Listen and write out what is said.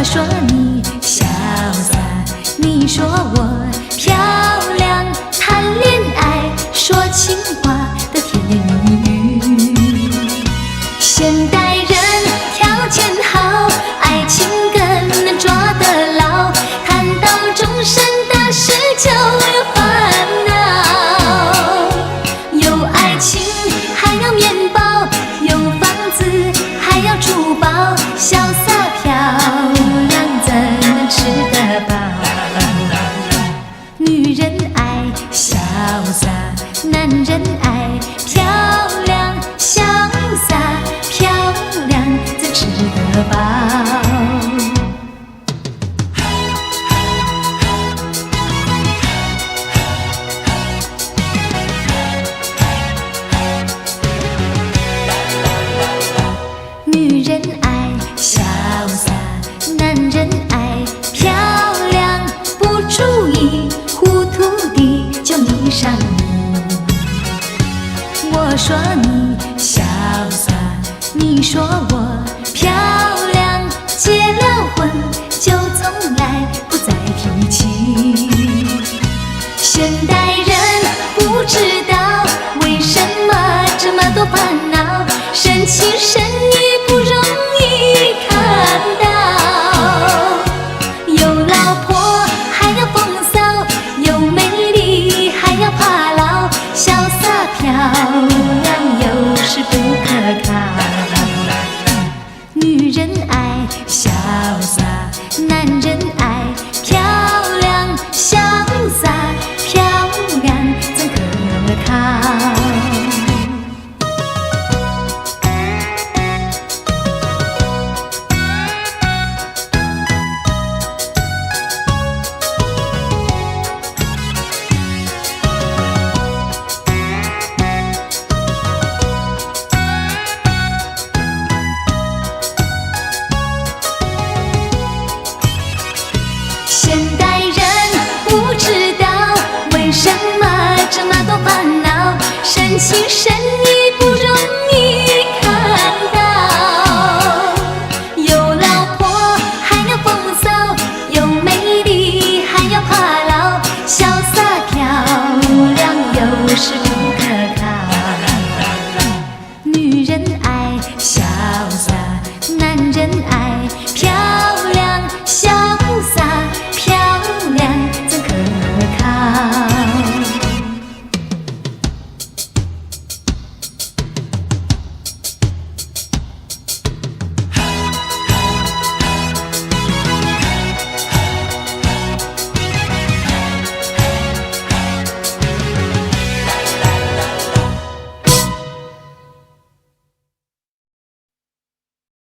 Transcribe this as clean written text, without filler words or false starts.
说你潇洒，你说我漂亮，谈恋爱说情话的甜言蜜语。现代人条件好，爱情更能抓得牢，谈到终身大事就有烦恼。有爱情还要面包，有房子还要珠宝，潇洒漂亮怎能吃得饱？女人爱潇洒，男人爱漂亮，潇洒漂亮怎吃得饱？女人爱潇洒，男人爱漂亮，不注意糊涂地就迷上你。我说你潇洒，你说我漂亮，结了婚就从来不再提起。现代人不知道为什么这么多烦恼，生气生意不容易看到。有老婆还要风骚，有美丽还要怕老，潇洒漂亮有时不可靠。女人爱潇洒，男人爱漂亮，潇洒漂亮怎可靠？现代人不知道为什么这么多烦恼，生气生意不容易看到。有老婆还要风骚，有美丽还要怕老，潇洒漂亮有时不可靠。女人爱潇洒，男人爱